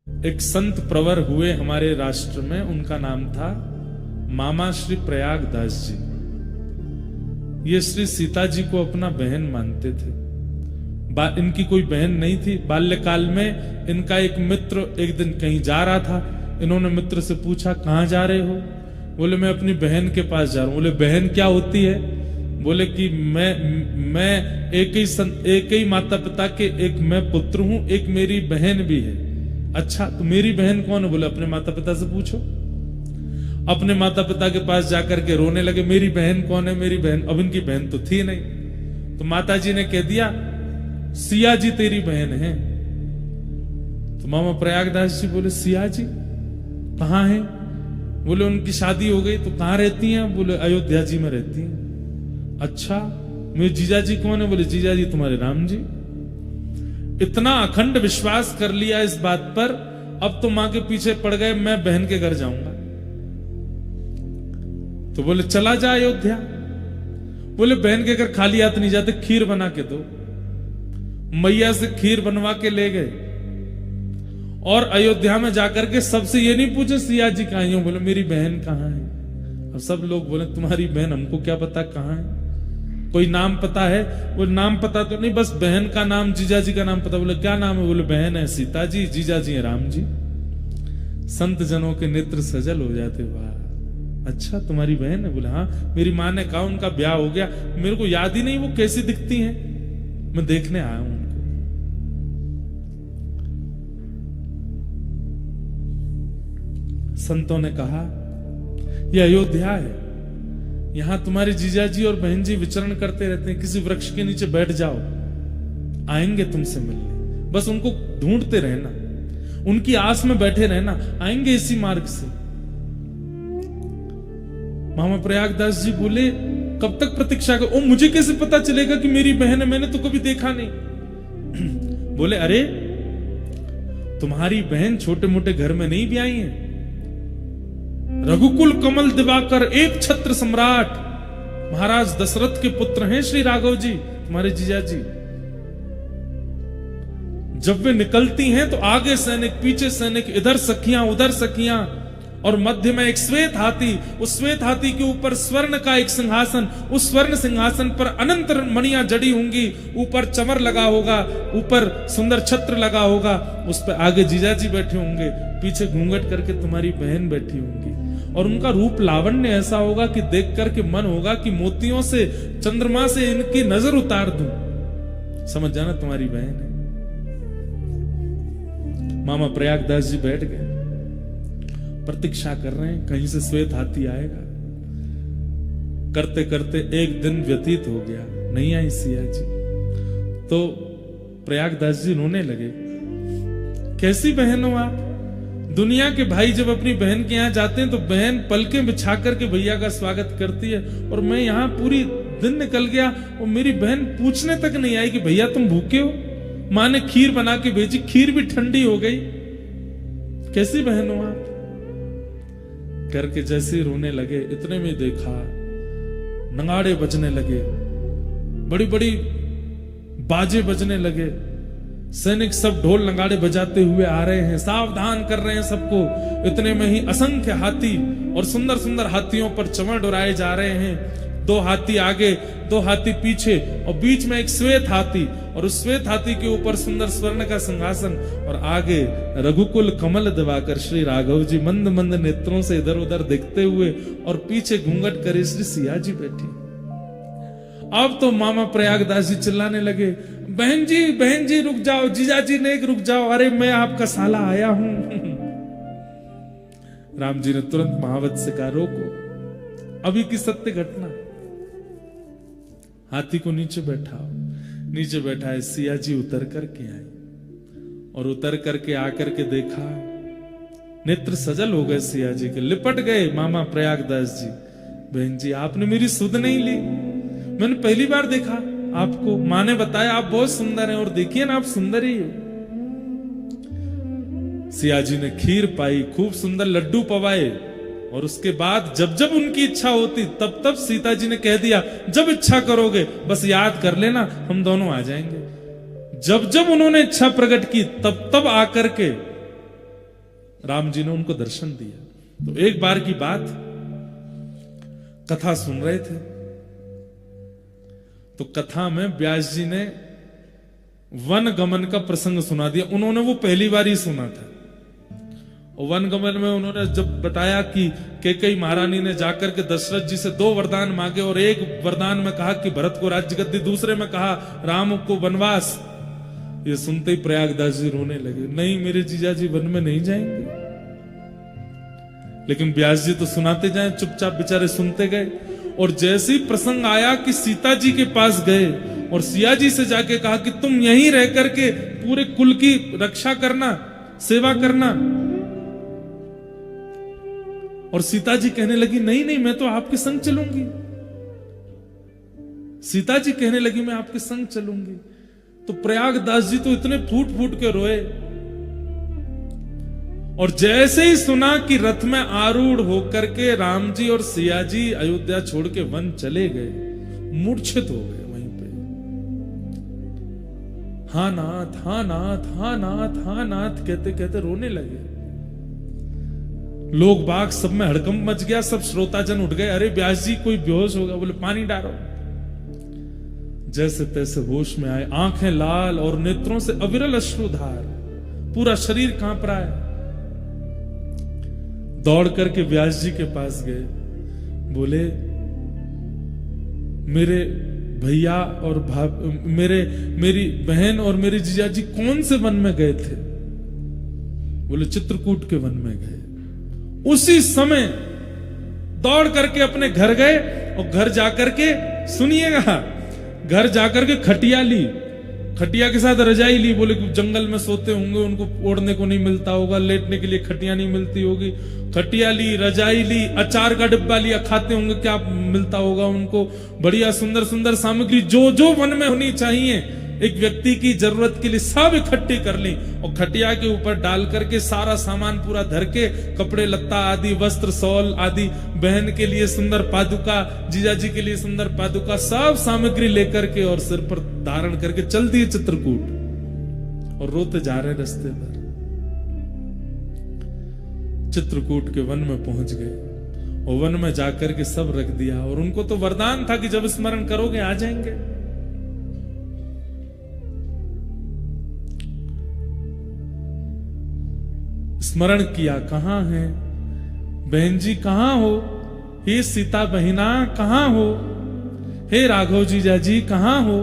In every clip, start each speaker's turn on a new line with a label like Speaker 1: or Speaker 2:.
Speaker 1: एक संत प्रवर हुए हमारे राष्ट्र में, उनका नाम था मामा श्री प्रयागदास जी। ये श्री सीता जी को अपना बहन मानते थे। इनकी कोई बहन नहीं थी। बाल्यकाल में इनका एक मित्र एक दिन कहीं जा रहा था। इन्होंने मित्र से पूछा, कहाँ जा रहे हो? बोले, मैं अपनी बहन के पास जा रहा हूं। बोले, बहन क्या होती है? बोले कि मैं एक ही माता पिता के एक मैं पुत्र हूं, एक मेरी बहन भी है। अच्छा, तो मेरी बहन कौन है? बोले, अपने माता पिता से पूछो। अपने माता पिता के पास जाकर के रोने लगे, मेरी बहन कौन है, मेरी बहन। अब इनकी बहन तो थी नहीं। तो माता जी ने कह दिया, सिया जी तेरी बहन है। तो मामा प्रयागदास जी बोले, सिया जी कहाँ है? बोले, उनकी शादी हो गई। तो कहाँ रहती हैं? बोले, अयोध्या जी में रहती हैं। अच्छा, मेरे जीजा जी कौन है? बोले, जीजा जी तुम्हारे राम जी। इतना अखंड विश्वास कर लिया इस बात पर, अब तो मां के पीछे पड़ गए, मैं बहन के घर जाऊंगा। तो बोले, चला जा अयोध्या। बोले, बहन के घर खाली हाथ नहीं जाते, खीर बना के दो। मैया से खीर बनवा के ले गए और अयोध्या में जाकर के सबसे ये नहीं पूछे सिया जी कहाँ है? बोले, मेरी बहन कहाँ है? अब सब लोग बोले, तुम्हारी बहन हमको क्या पता कहाँ है? कोई नाम पता है? वो नाम पता तो नहीं, बस बहन का नाम, जीजा जी का नाम पता। बोले, क्या नाम है? बोले, बहन है सीता जी, जीजा जी है राम जी। संत जनों के नेत्र सजल हो जाते। वाह, अच्छा तुम्हारी बहन है? बोले, हाँ, मेरी माँ ने कहा उनका ब्याह हो गया। मेरे को याद ही नहीं वो कैसी दिखती हैं, मैं देखने आया हूं उनको। संतों ने कहा, यह अयोध्या है, यहां तुम्हारे जीजा जी और बहन जी विचरण करते रहते हैं। किसी वृक्ष के नीचे बैठ जाओ, आएंगे तुमसे मिलने। बस उनको ढूंढते रहना, उनकी आस में बैठे रहना, आएंगे इसी मार्ग से। मामा प्रयागदास जी बोले, कब तक प्रतीक्षा कर? ओ, मुझे कैसे पता चलेगा कि मेरी बहन है? मैंने तो कभी देखा नहीं। बोले, अरे तुम्हारी बहन छोटे मोटे घर में नहीं भी आई है। रघुकुल कमल दिवाकर, एक छत्र सम्राट महाराज दशरथ के पुत्र हैं श्री राघव जी, तुम्हारे जीजा जी। जब वे निकलती हैं तो आगे सैनिक, पीछे सैनिक, इधर सखियां उधर सखियां, और मध्य में एक श्वेत हाथी। उस श्वेत हाथी के ऊपर स्वर्ण का एक सिंहासन, उस स्वर्ण सिंहासन पर अनंत मणियां जड़ी होंगी, ऊपर चमर लगा होगा, ऊपर सुंदर छत्र लगा होगा, उस पर आगे जीजाजी बैठे होंगे, पीछे घूंघट करके तुम्हारी बहन बैठी होंगी। और उनका रूप लावण्य ऐसा होगा कि देख करके मन होगा कि मोतियों से, चंद्रमा से इनकी नजर उतार दूं। समझ जाना तुम्हारी बहन है। मामा प्रयागदास जी बैठ गए, प्रतीक्षा कर रहे हैं कहीं से श्वेत हाथी आएगा। करते करते एक दिन व्यतीत हो गया, नहीं आई सिया जी। तो प्रयागदास जी रोने लगे, कैसी बहन हो आप? दुनिया के भाई जब अपनी बहन के यहां जाते हैं तो बहन पलकें बिछा करके भैया का स्वागत करती है, और मैं यहां पूरी दिन निकल गया और मेरी बहन पूछने तक नहीं आई कि भैया तुम भूखे हो। मां ने खीर बना के भेजी, खीर भी ठंडी हो गई। कैसी बहन हो आप? करके जैसे रोने लगे, इतने में देखा नगाड़े बजने लगे, बड़ी बड़ी बाजे बजने लगे। सैनिक सब ढोल नगाड़े बजाते हुए आ रहे हैं, सावधान कर रहे हैं सबको। इतने में ही असंख्य हाथी और सुंदर सुंदर हाथियों पर चमड़ उड़ाए जा रहे हैं। 2 हाथी आगे, 2 हाथी पीछे, और बीच में एक श्वेत हाथी, और उस श्वेत हाथी के ऊपर सुंदर स्वर्ण का सिंहासन, और आगे रघुकुल कमल दिवाकर श्री राघव जी मंद मंद नेत्रों से इधर उधर देखते हुए, और पीछे घूंघट करे श्री सिया जी बैठी। अब तो मामा प्रयागदास जी चिल्लाने लगे, बहन जी रुक जाओ, जीजा जी ने रुक जाओ, अरे मैं आपका साला आया हूं। राम जी ने तुरंत महावत से कहा, रोको, अभी की सत्य घटना। हाथी को नीचे बैठाओ। नीचे बैठा है, सिया जी उतर करके आई, और उतर करके आकर के देखा, नेत्र सजल हो गए सिया जी के, लिपट गए मामा प्रयागदास जी। बहन जी, आपने मेरी सुध नहीं ली, मैंने पहली बार देखा आपको। मां ने बताया आप बहुत सुंदर हैं, और देखिए ना आप सुंदर ही हो। सिया जी ने खीर पाई, खूब सुंदर लड्डू पवाए, और उसके बाद जब जब उनकी इच्छा होती तब तब सीता जी ने कह दिया, जब इच्छा करोगे बस याद कर लेना, हम दोनों आ जाएंगे। जब जब उन्होंने इच्छा प्रकट की तब तब आकर के राम जी ने उनको दर्शन दिया। तो एक बार की बात, कथा सुन रहे थे, तो कथा में व्यास जी ने वन गमन का प्रसंग सुना दिया। उन्होंने वो पहली बार ही सुना था। और वन गमन में उन्होंने जब बताया कि कैकेयी महारानी ने जाकर के दशरथ जी से 2 वरदान मांगे, और एक वरदान में कहा कि भरत को राज्य गद्दी, दूसरे में कहा राम को वनवास। ये सुनते ही प्रयागदास जी रोने लगे, नहीं मेरे जीजा जी वन में नहीं जाएंगे। लेकिन व्यास जी तो सुनाते जाए, चुपचाप बेचारे सुनते गए। और जैसे ही प्रसंग आया कि सीता जी के पास गए और सिया जी से जाके कहा कि तुम यहीं रह करके पूरे कुल की रक्षा करना, सेवा करना। और सीता जी कहने लगी नहीं नहीं मैं तो आपके संग चलूंगी। सीता जी कहने लगी मैं आपके संग चलूंगी। तो प्रयागदास जी तो इतने फूट फूट के रोए। और जैसे ही सुना कि रथ में आरूढ़ होकर के राम जी और सिया जी अयोध्या छोड़ के वन चले गए, मूर्छित हो गए वहीं पे। हाँ नाथ, हाँ नाथ, हाँ नाथ, हाँ नाथ कहते कहते रोने लगे। लोग बाग सब में हड़कंप मच गया, सब श्रोताजन उठ गए, अरे व्यास जी कोई बेहोश होगा, बोले पानी डालो। जैसे तैसे होश में आए, आंखें लाल और नेत्रों से अविरल अश्रुधार, पूरा शरीर कांप रहा है। दौड़ करके व्यास जी के पास गए, बोले मेरे भैया और मेरी बहन और मेरे जीजा जी कौन से वन में गए थे? बोले चित्रकूट के वन में गए। उसी समय दौड़ करके अपने घर गए और घर जाकर के, सुनिएगा, घर जाकर के खटिया ली, खटिया के साथ रजाई ली। बोले कि जंगल में सोते होंगे, उनको ओढ़ने को नहीं मिलता होगा, लेटने के लिए खटिया नहीं मिलती होगी। खटिया ली, रजाई ली, अचार का डिब्बा लिया, खाते होंगे क्या मिलता होगा उनको, बढ़िया सुंदर सुंदर सामग्री जो जो वन में होनी चाहिए एक व्यक्ति की जरूरत के लिए सब इकट्ठी कर ली। और खटिया के ऊपर डाल करके सारा सामान पूरा धर के, कपड़े लत्ता आदि, वस्त्र सौल आदि, बहन के लिए सुंदर पादुका, जीजा जी के लिए सुंदर पादुका, सब सामग्री लेकर के और सिर पर धारण करके चल दिए चित्रकूट। और रोते जा रहे रास्ते पर। चित्रकूट के वन में पहुंच गए और वन में जाकर के सब रख दिया। और उनको तो वरदान था कि जब स्मरण करोगे आ जाएंगे। स्मरण किया, कहां है बहन जी, कहां हो? हे सीता बहिना कहां हो? हे राघव जीजा जी कहां हो?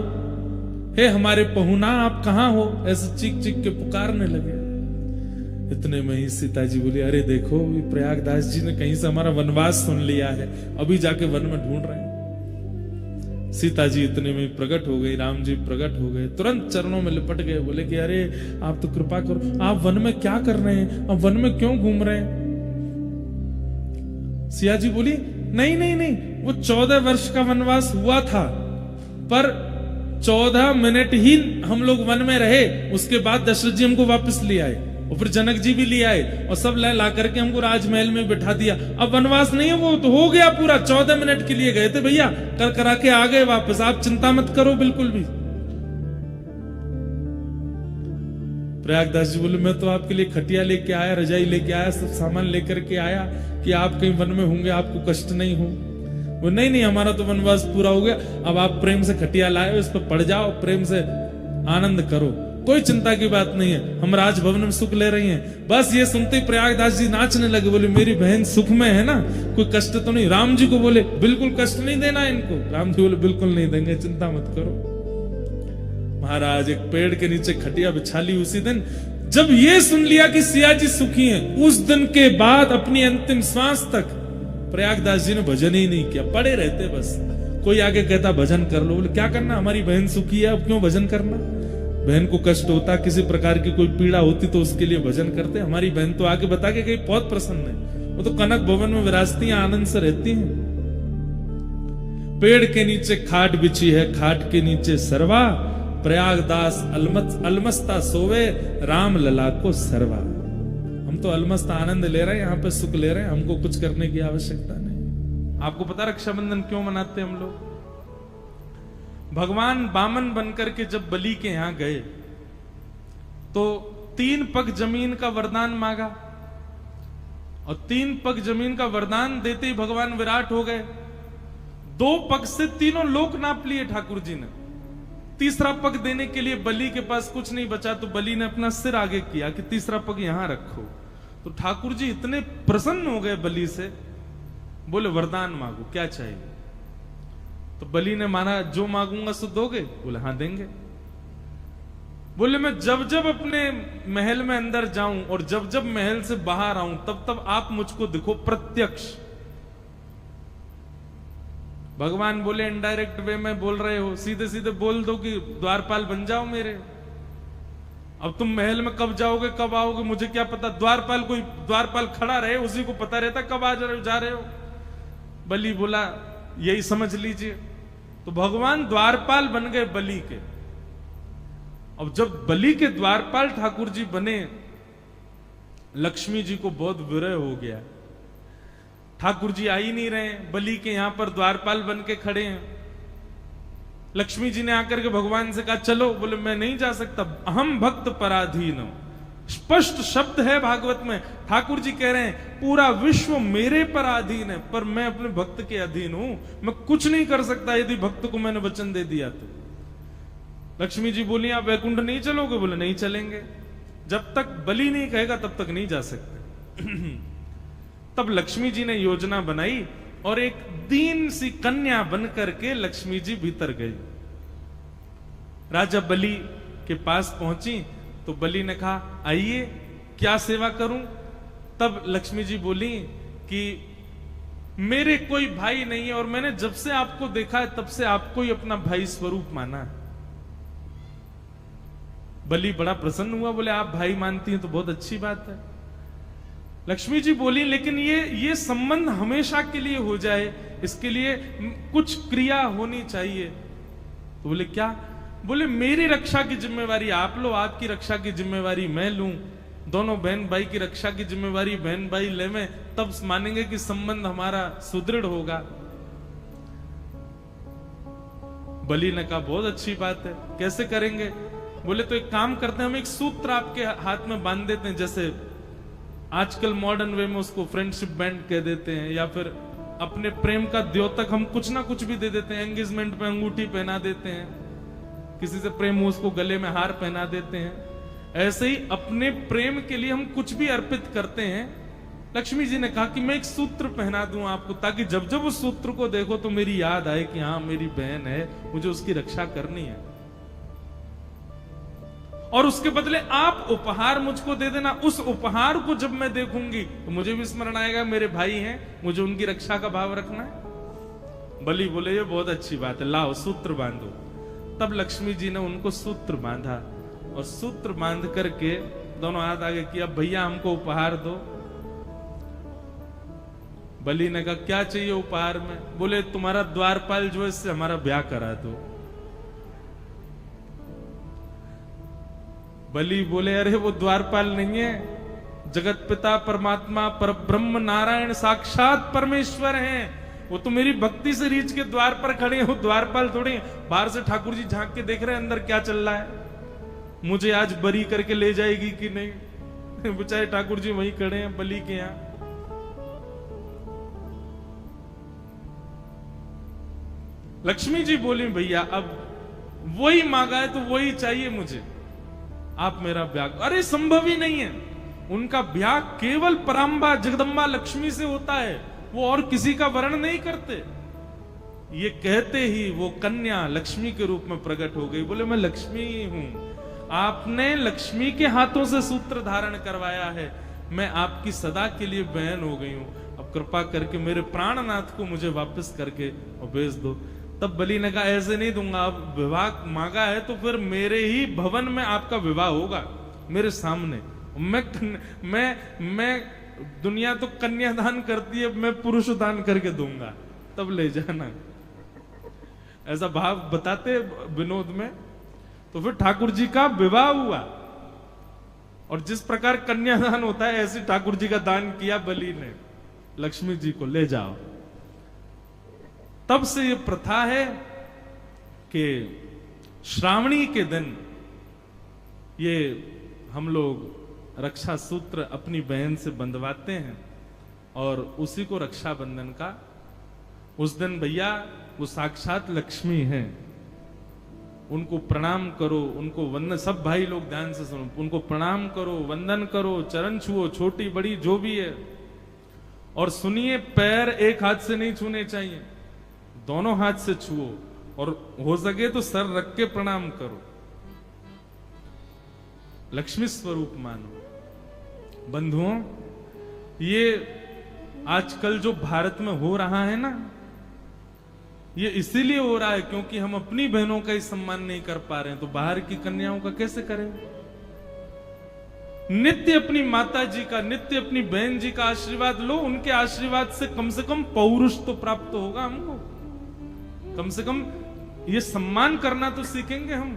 Speaker 1: हे हमारे पहुना आप कहां हो? ऐसे चीख चीख के पुकारने लगे। इतने में ही सीता जी बोली, अरे देखो प्रयागदास जी ने कहीं से हमारा वनवास सुन लिया है, अभी जाके वन में ढूंढ रहे हैं। सीता जी इतने में प्रकट हो गई, राम जी प्रकट हो गए, तुरंत चरणों में लिपट गए। बोले कि अरे आप तो कृपा करो, आप वन में क्या कर रहे हैं? आप वन में क्यों घूम रहे हैं? सिया जी बोली, नहीं नहीं नहीं, वो 14 वर्ष का वनवास हुआ था, पर 14 मिनट ही हम लोग वन में रहे, उसके बाद दशरथ जी हमको वापस ले आए और फिर जनक जी भी ले आए और सब ला करके हमको राजमहल में बिठा दिया। अब वनवास नहीं है, वो तो हो गया पूरा। 14 मिनट के लिए गए थे भैया, कर करा के आ गए वापस, आप चिंता मत करो बिल्कुल भी। प्रयागदास जी बोले, मैं तो आपके लिए खटिया लेके आया, रजाई लेके आया, सब सामान लेकर के आया कि आप कहीं वन में होंगे, आपको कष्ट नहीं हो। वो नहीं नहीं, हमारा तो वनवास पूरा हो गया, अब आप प्रेम से खटिया लाए, उस पर पड़ जाओ, प्रेम से आनंद करो, कोई चिंता की बात नहीं है, हम राजभवन में सुख ले रही हैं। बस ये सुनते ही प्रयागदास जी नाचने लगे। बोले, मेरी बहन सुख में है ना, कोई कष्ट तो नहीं? राम जी को बोले, बिल्कुल कष्ट नहीं देना इनको। राम जी बोले, बिल्कुल नहीं देंगे, चिंता मत करो। महाराज एक पेड़ के नीचे खटिया बिछा ली। उसी दिन जब ये सुन लिया कि सिया जी सुखी हैं, उस दिन के बाद अपनी अंतिम श्वास तक प्रयागदास जी ने भजन ही नहीं किया, पड़े रहते बस। कोई आगे कहता भजन कर लो, बोले क्या करना, हमारी बहन सुखी है, अब क्यों भजन करना? बहन को कष्ट होता, किसी प्रकार की कोई पीड़ा होती तो उसके लिए भजन करते। हमारी बहन तो आगे बता के गई बहुत प्रसन्न है, वो तो कनक भवन में विराजती हैं, आनंद से रहती हैं। पेड़ के नीचे खाट बिछी है, खाट के नीचे सरवा, प्रयागदास अलमस्ता सोवे, राम लला को सरवा। हम तो अलमस्त आनंद ले रहे हैं, यहाँ पे सुख ले रहे हैं, हमको कुछ करने की आवश्यकता नहीं। आपको पता रक्षाबंधन क्यों मनाते हैं हम लोग? भगवान बामन बनकर के जब बलि के यहां गए तो 3 पग जमीन का वरदान मांगा, और 3 पग जमीन का वरदान देते ही भगवान विराट हो गए। 2 पग से तीनों लोक नाप लिए ठाकुर जी ने। तीसरा पग देने के लिए बलि के पास कुछ नहीं बचा, तो बलि ने अपना सिर आगे किया कि तीसरा पग यहां रखो। तो ठाकुर जी इतने प्रसन्न हो गए बलि से, बोले वरदान मांगो, क्या चाहिए? तो बलि ने माना, जो मांगूंगा सो दोगे? बोले हाँ देंगे। बोले मैं जब जब अपने महल में अंदर जाऊं और जब जब महल से बाहर आऊं तब तब आप मुझको दिखो प्रत्यक्ष। भगवान बोले इनडायरेक्ट वे में बोल रहे हो, सीधे सीधे बोल दो कि द्वारपाल बन जाओ मेरे। अब तुम महल में कब जाओगे कब आओगे मुझे क्या पता? द्वारपाल खड़ा रहे, उसी को पता रहता कब आ जा रहे हो। बलि बोला यही समझ लीजिए। तो भगवान द्वारपाल बन गए बलि के। अब जब बलि के द्वारपाल ठाकुर जी बने, लक्ष्मी जी को बहुत विरह हो गया। ठाकुर जी आ ही नहीं रहे, बलि के यहां पर द्वारपाल बन के खड़े हैं। लक्ष्मी जी ने आकर के भगवान से कहा चलो। बोले मैं नहीं जा सकता, अहम भक्त पराधीन हूं। स्पष्ट शब्द है भागवत में। ठाकुर जी कह रहे हैं पूरा विश्व मेरे पर अधीन है, पर मैं अपने भक्त के अधीन हूं, मैं कुछ नहीं कर सकता यदि भक्त को मैंने वचन दे दिया तो। लक्ष्मी जी बोली आप वैकुंठ नहीं चलोगे? बोले नहीं चलेंगे, जब तक बलि नहीं कहेगा तब तक नहीं जा सकते। तब लक्ष्मी जी ने योजना बनाई और एक दीन सी कन्या बन करके लक्ष्मी जी भीतर गई। राजा बलि के पास पहुंची तो बलि ने कहा आइए क्या सेवा करूं? तब लक्ष्मी जी बोली कि मेरे कोई भाई नहीं है और मैंने जब से आपको देखा है तब से आपको ही अपना भाई स्वरूप माना है। बलि बड़ा प्रसन्न हुआ, बोले आप भाई मानती हैं तो बहुत अच्छी बात है। लक्ष्मी जी बोली लेकिन ये संबंध हमेशा के लिए हो जाए, इसके लिए कुछ क्रिया होनी चाहिए। तो बोले क्या? बोले मेरी रक्षा की जिम्मेवारी आप लो, आपकी रक्षा की जिम्मेवारी मैं लूं, दोनों बहन भाई की रक्षा की जिम्मेवारी बहन भाई ले में, तब मानेंगे कि संबंध हमारा सुदृढ़ होगा। बलि ने कहा बहुत अच्छी बात है, कैसे करेंगे? बोले तो एक काम करते हैं, हम एक सूत्र आपके हाथ में बांध देते हैं, जैसे आजकल मॉडर्न वे में उसको फ्रेंडशिप बैंड कह देते हैं, या फिर अपने प्रेम का द्योतक हम कुछ ना कुछ भी दे देते हैं। एंगेजमेंट पे अंगूठी पहना देते हैं, किसी से प्रेम हो उसको गले में हार पहना देते हैं। ऐसे ही अपने प्रेम के लिए हम कुछ भी अर्पित करते हैं। लक्ष्मी जी ने कहा कि मैं एक सूत्र पहना दूं आपको, ताकि जब जब उस सूत्र को देखो तो मेरी याद आए कि हाँ मेरी बहन है, मुझे उसकी रक्षा करनी है। और उसके बदले आप उपहार मुझको दे देना। उस उपहार को जब मैं देखूंगी तो मुझे भी स्मरण आएगा मेरे भाई हैं, मुझे उनकी रक्षा का भाव रखना है। बलि बोले ये बहुत अच्छी बात है, लाओ सूत्र बांधो। तब लक्ष्मी जी ने उनको सूत्र बांधा और सूत्र बांध करके दोनों हाथ आगे किया, भैया हमको उपहार दो। बलि ने कहा क्या चाहिए उपहार में? बोले तुम्हारा द्वारपाल जो है इससे हमारा ब्याह करा दो। बलि बोले अरे वो द्वारपाल नहीं है, जगत पिता परमात्मा परब्रह्म नारायण साक्षात परमेश्वर हैं, वो तो मेरी भक्ति से रीछ के द्वार पर खड़े हैं, वो द्वारपाल थोड़े। बाहर से ठाकुर जी झांक के देख रहे हैं अंदर क्या चल रहा है, मुझे आज बरी करके ले जाएगी कि नहीं। बेचारे ठाकुर जी वहीं खड़े हैं बलि के यहां। लक्ष्मी जी बोली भैया अब वही मांगा है तो वही चाहिए मुझे, आप मेरा ब्याह। अरे संभव ही नहीं है, उनका ब्याह केवल पराम्बा जगदम्बा लक्ष्मी से होता है, वो और किसी का वर्ण नहीं करते। ये कहते ही वो कन्या लक्ष्मी के रूप में प्रकट हो गई। बोले मैं लक्ष्मी ही हूं, आपने लक्ष्मी के हाथों से सूत्र धारण करवाया है, मैं आपकी सदा के लिए बहन हो गई हूं, अब कृपा करके मेरे प्राणनाथ को मुझे वापस करके और भेज दो। तब बलि ने कहा ऐसे नहीं दूंगा, अब विवाह मांगा है तो फिर मेरे ही भवन में आपका विवाह होगा, मेरे सामने। मैं दुनिया तो कन्यादान करती है, मैं पुरुष दान करके दूंगा, तब ले जाना। ऐसा भाव बताते विनोद में। तो फिर ठाकुर जी का विवाह हुआ और जिस प्रकार कन्यादान होता है ऐसे ठाकुर जी का दान किया बलि ने, लक्ष्मी जी को ले जाओ। तब से ये प्रथा है कि श्रावणी के दिन ये हम लोग रक्षा सूत्र अपनी बहन से बंधवाते हैं और उसी को रक्षाबंधन का उस दिन भैया वो साक्षात लक्ष्मी है, उनको प्रणाम करो, उनको वंदन, सब भाई लोग ध्यान से सुनो, उनको प्रणाम करो, वंदन करो, चरण छुओ, छोटी बड़ी जो भी है। और सुनिए, पैर एक हाथ से नहीं छूने चाहिए, दोनों हाथ से छुओ, और हो सके तो सर रख के प्रणाम करो, लक्ष्मी स्वरूप मानो। बंधुओं, ये आजकल जो भारत में हो रहा है ना, ये इसीलिए हो रहा है क्योंकि हम अपनी बहनों का ही सम्मान नहीं कर पा रहे हैं, तो बाहर की कन्याओं का कैसे करें? नित्य अपनी माता जी का, नित्य अपनी बहन जी का आशीर्वाद लो, उनके आशीर्वाद से कम पौरुष तो प्राप्त होगा हमको, कम से कम ये सम्मान करना तो सीखेंगे हम।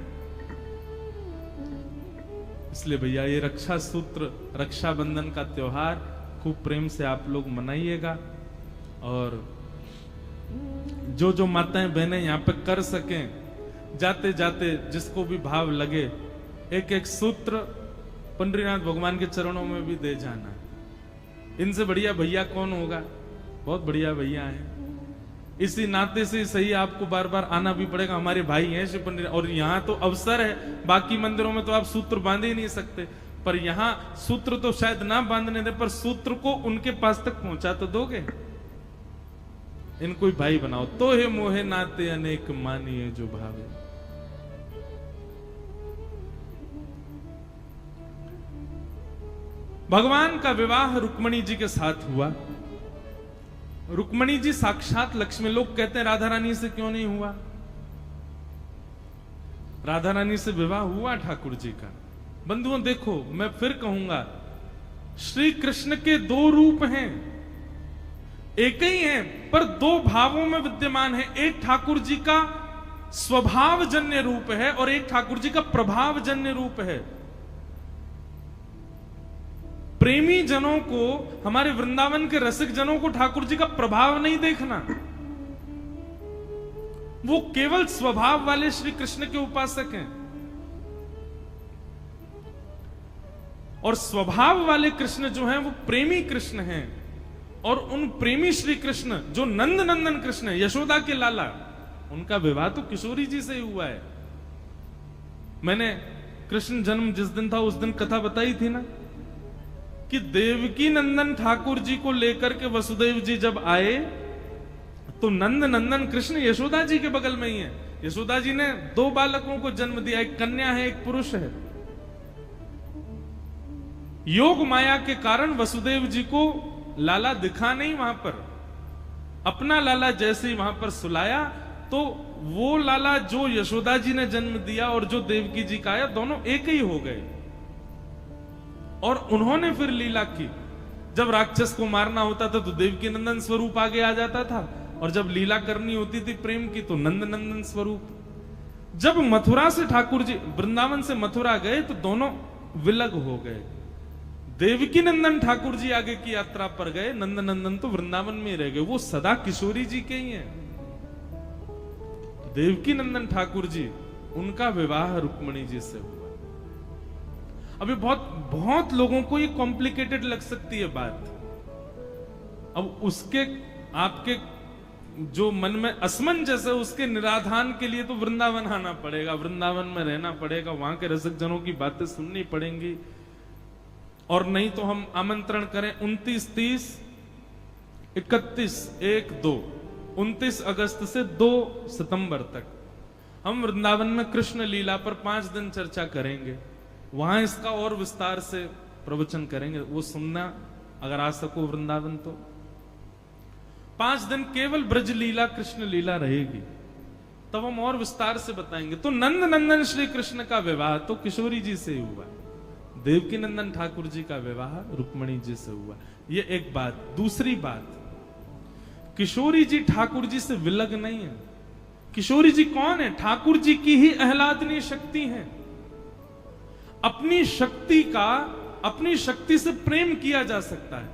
Speaker 1: इसलिए भैया ये रक्षा सूत्र, रक्षाबंधन का त्योहार खूब प्रेम से आप लोग मनाइएगा, और जो जो माताएं बहनें यहां पे कर सकें, जाते जाते जिसको भी भाव लगे, एक एक सूत्र पंडरीनाथ भगवान के चरणों में भी दे जाना। इनसे बढ़िया भैया कौन होगा? बहुत बढ़िया भैया हैं। इसी नाते से सही आपको बार बार आना भी पड़ेगा, हमारे भाई हैं शिव पंडित, और यहाँ तो अवसर है, बाकी मंदिरों में तो आप सूत्र बांध ही नहीं सकते, पर यहाँ सूत्र तो शायद ना बांधने दे, पर सूत्र को उनके पास तक पहुंचा तो दोगे। इनको ही भाई बनाओ, तो हे मोहे नाते अनेक मानिए जो भावे। भगवान का विवाह रुक्मणी जी के साथ हुआ। रुक्मणी जी साक्षात लक्ष्मी, लोग कहते हैं राधा रानी से क्यों नहीं हुआ? राधा रानी से विवाह हुआ ठाकुर जी का। बंधुओं देखो, मैं फिर कहूंगा, श्री कृष्ण के दो रूप हैं, एक ही है पर दो भावों में विद्यमान है। एक ठाकुर जी का स्वभाव जन्य रूप है और एक ठाकुर जी का प्रभाव जन्य रूप है। प्रेमी जनों को, हमारे वृंदावन के रसिक जनों को ठाकुर जी का प्रभाव नहीं देखना, वो केवल स्वभाव वाले श्री कृष्ण के उपासक हैं। और स्वभाव वाले कृष्ण जो हैं वो प्रेमी कृष्ण हैं, और उन प्रेमी श्री कृष्ण जो नंद नंदन कृष्ण है, यशोदा के लाला, उनका विवाह तो किशोरी जी से ही हुआ है। मैंने कृष्ण जन्म जिस दिन था उस दिन कथा बताई थी ना, कि देवकी नंदन ठाकुर जी को लेकर के वसुदेव जी जब आए तो नंद नंदन कृष्ण यशोदा जी के बगल में ही है। यशोदा जी ने दो बालकों को जन्म दिया, एक कन्या है एक पुरुष है। योग माया के कारण वसुदेव जी को लाला दिखा नहीं वहां पर, अपना लाला जैसे ही वहां पर सुलाया तो वो लाला जो यशोदा जी ने जन्म दिया और जो देवकी जी का आया, दोनों एक ही हो गए। और उन्होंने फिर लीला की, जब राक्षस को मारना होता था तो देवकी नंदन स्वरूप आगे आ जाता था, और जब लीला करनी होती थी प्रेम की तो नंद नंदन स्वरूप। जब मथुरा से ठाकुर जी वृंदावन से मथुरा गए तो दोनों विलग हो गए। देवकी नंदन ठाकुर जी आगे की यात्रा पर गए, नंद नंदन तो वृंदावन में रह गए, वो सदा किशोरी जी के ही हैं। देवकी नंदन ठाकुर जी, उनका विवाह रुक्मणी जी से हुआ। अभी बहुत लोगों को ये कॉम्प्लिकेटेड लग सकती है बात। अब उसके आपके जो मन में असमंजस है उसके निराधान के लिए तो वृंदावन आना पड़ेगा, वृंदावन में रहना पड़ेगा, वहां के रसिक जनों की बातें सुननी पड़ेंगी। और नहीं तो हम आमंत्रण करें 29, 30, 31, 1, 2, 29 अगस्त से 2 सितंबर तक हम वृंदावन में कृष्ण लीला पर 5 दिन चर्चा करेंगे। वहां इसका और विस्तार से प्रवचन करेंगे, वो सुनना अगर आ सको वृंदावन तो। 5 दिन केवल ब्रज लीला कृष्ण लीला रहेगी, तब हम और विस्तार से बताएंगे। तो नंद नंदन श्री कृष्ण का विवाह तो किशोरी जी से हुआ, देवकी नंदन ठाकुर जी का विवाह रुक्मणी जी से हुआ। ये एक बात। दूसरी बात, किशोरी जी ठाकुर जी से विलग नहीं है। किशोरी जी कौन है? ठाकुर जी की ही आह्लादनीय शक्ति है। अपनी शक्ति से प्रेम किया जा सकता है,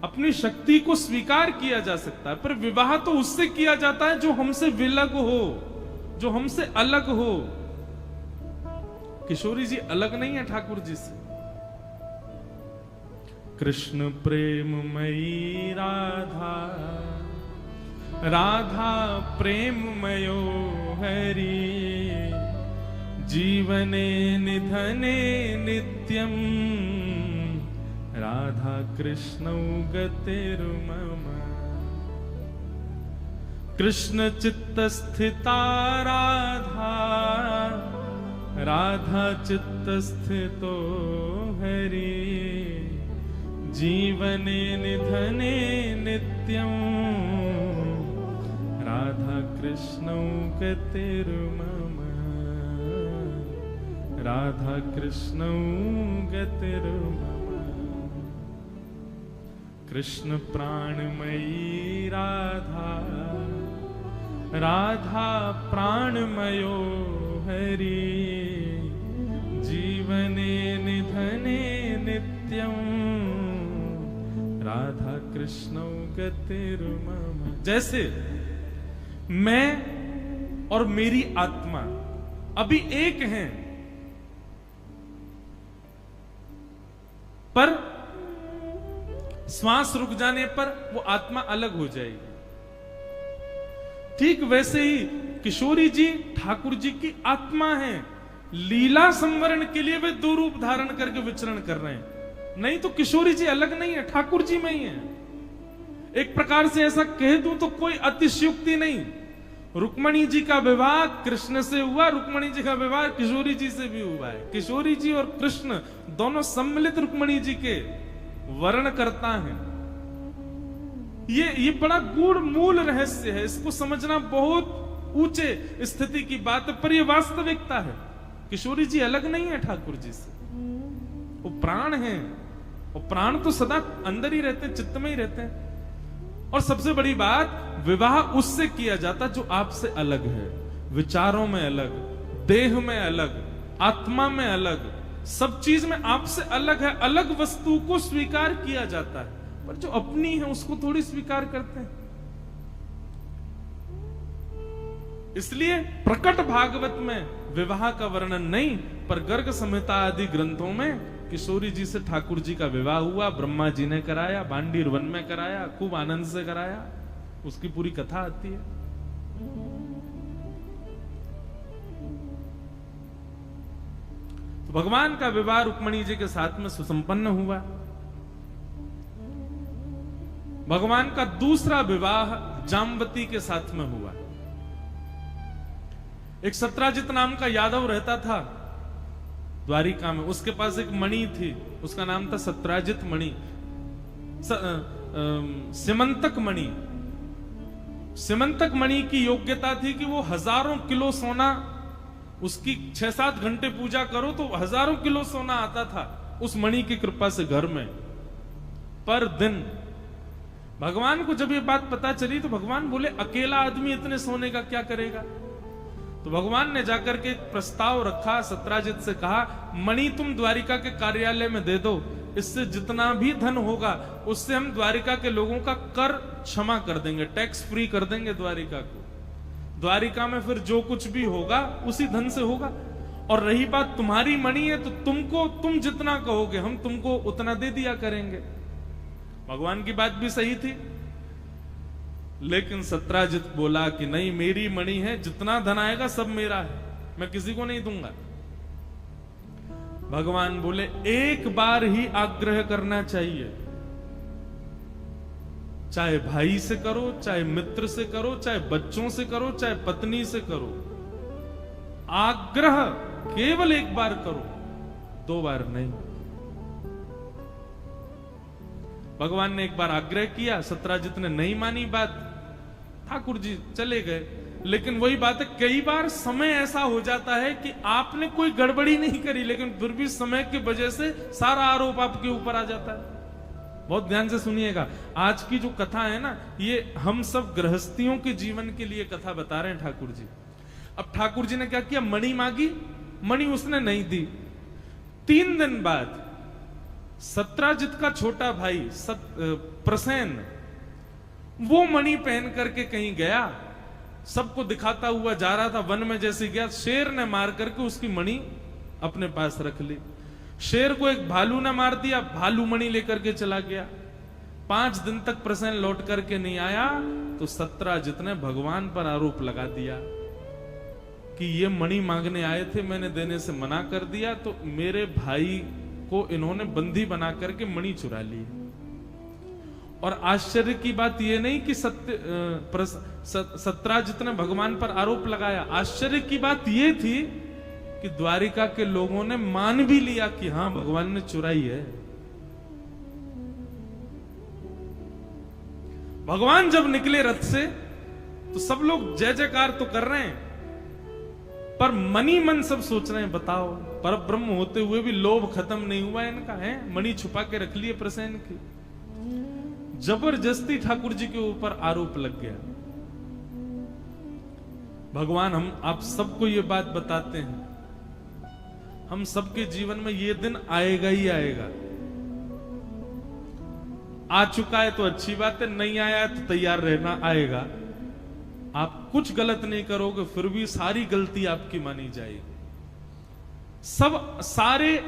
Speaker 1: अपनी शक्ति को स्वीकार किया जा सकता है, पर विवाह तो उससे किया जाता है जो हमसे विलग हो, जो हमसे अलग हो। किशोरी जी अलग नहीं है ठाकुर जी से। कृष्ण प्रेममयी राधा, राधा प्रेममयो हरि, जीवने निधने नित्यं, राधा कृष्णौ गतिर्मम। कृष्ण चित्तस्थिता राधा, राधा चित्तस्थितो हरि, जीवने निधने नित्यं, राधा कृष्णौ गतिर्मम, राधा कृष्णौ गतिर्मम। कृष्ण प्राणमयी राधा, राधा प्राणमयो हरि, जीवने निधने नित्यं, राधा कृष्णौ गतिर्मम। जैसे मैं और मेरी आत्मा अभी एक हैं, पर श्वास रुक जाने पर वो आत्मा अलग हो जाएगी। ठीक वैसे ही किशोरी जी ठाकुर जी की आत्मा है। लीला संवरण के लिए वे दो रूप धारण करके विचरण कर रहे हैं। नहीं तो किशोरी जी अलग नहीं है, ठाकुर जी में ही है। एक प्रकार से ऐसा कह दूं तो कोई अतिशयोक्ति नहीं। रुक्मणी जी का विवाह कृष्ण से हुआ, रुक्मणी जी का विवाह किशोरी जी से भी हुआ है। किशोरी जी और कृष्ण दोनों सम्मिलित रुक्मणी जी के वर्ण करता है। ये बड़ा गूढ़ मूल रहस्य है। इसको समझना बहुत ऊंचे स्थिति की बात है, पर यह वास्तविकता है। किशोरी जी अलग नहीं है ठाकुर जी से, वो प्राण हैं। वो प्राण तो सदा अंदर ही रहते हैं, चित्त में ही रहते हैं। और सबसे बड़ी बात, विवाह उससे किया जाता जो आपसे अलग है, विचारों में अलग, देह में अलग, आत्मा में अलग, सब चीज में आपसे अलग है। अलग वस्तु को स्वीकार किया जाता है, पर जो अपनी है उसको थोड़ी स्वीकार करते हैं। इसलिए प्रकट भागवत में विवाह का वर्णन नहीं, पर गर्ग संहिता आदि ग्रंथों में किशोरी जी से ठाकुर जी का विवाह हुआ। ब्रह्मा जी ने कराया, बांडीर वन में कराया, खूब आनंद से कराया। उसकी पूरी कथा आती है। तो भगवान का विवाह रुक्मणी जी के साथ में सुसंपन्न हुआ। भगवान का दूसरा विवाह जाम्बती के साथ में हुआ। एक सत्राजित नाम का यादव रहता था द्वारिका में। उसके पास एक मणि थी, उसका नाम था सत्राजित मणि, सिमंतक मणि। सिमंतक मणि की योग्यता थी कि वो हजारों किलो सोना, उसकी 6-7 घंटे पूजा करो तो हजारों किलो सोना आता था उस मणि की कृपा से घर में पर दिन। भगवान को जब ये बात पता चली तो भगवान बोले, अकेला आदमी इतने सोने का क्या करेगा? तो भगवान ने जाकर के एक प्रस्ताव रखा, सत्राजित से कहा, मणि तुम द्वारिका के कार्यालय में दे दो, इससे जितना भी धन होगा उससे हम द्वारिका के लोगों का कर क्षमा कर देंगे, टैक्स फ्री कर देंगे द्वारिका को। द्वारिका में फिर जो कुछ भी होगा उसी धन से होगा। और रही बात तुम्हारी मणि है तो तुम जितना कहोगे हम तुमको उतना दे दिया करेंगे। भगवान की बात भी सही थी, लेकिन सत्राजित बोला कि नहीं, मेरी मणि है, जितना धन आएगा सब मेरा है, मैं किसी को नहीं दूंगा। भगवान बोले, एक बार ही आग्रह करना चाहिए, चाहे भाई से करो, चाहे मित्र से करो, चाहे बच्चों से करो, चाहे पत्नी से करो, आग्रह केवल एक बार करो, 2 बार नहीं। भगवान ने एक बार आग्रह किया, सत्राजित ने नहीं मानी बात, ठाकुर जी चले गए। लेकिन वही बात है, कई बार समय ऐसा हो जाता है कि आपने कोई गड़बड़ी नहीं करी, लेकिन फिर भी समय की वजह से सारा आरोप आपके ऊपर आ जाता है। बहुत ध्यान से सुनिएगा, आज की जो कथा है ना, ये हम सब गृहस्थियों के जीवन के लिए कथा बता रहे हैं ठाकुर जी। अब ठाकुर जी ने क्या किया, मणि मांगी, मणि उसने नहीं दी। 3 दिन बाद सत्राजित का छोटा भाई प्रसेन वो मणि पहन करके कहीं गया, सबको दिखाता हुआ जा रहा था। वन में जैसे गया, शेर ने मार करके उसकी मणि अपने पास रख ली। शेर को एक भालू ने मार दिया, भालू मणि लेकर के चला गया। 5 दिन तक प्रसेन लौट करके नहीं आया तो 17 ने भगवान पर आरोप लगा दिया कि ये मणि मांगने आए थे, मैंने देने से मना कर दिया, तो मेरे भाई को इन्होंने बंदी बना करके मणि चुरा ली। और आश्चर्य की बात यह नहीं कि 17 ने भगवान पर आरोप लगाया, आश्चर्य की बात यह थी कि द्वारिका के लोगों ने मान भी लिया कि हां भगवान ने चुराई है। भगवान जब निकले रथ से तो सब लोग जय जयकार तो कर रहे हैं, पर मनी मन सब सोच रहे हैं, बताओ पर ब्रह्म होते हुए भी लोभ खत्म नहीं हुआ इनका, है मणि छुपा के रख लिए प्रसेन की। जबरदस्ती ठाकुर जी के ऊपर आरोप लग गया। भगवान हम आप सबको ये बात बताते हैं, हम सबके जीवन में ये दिन आएगा ही आएगा। आ चुका है तो अच्छी बात है, नहीं आया है तो तैयार रहना, आएगा। आप कुछ गलत नहीं करोगे फिर भी सारी गलती आपकी मानी जाएगी। सब सारे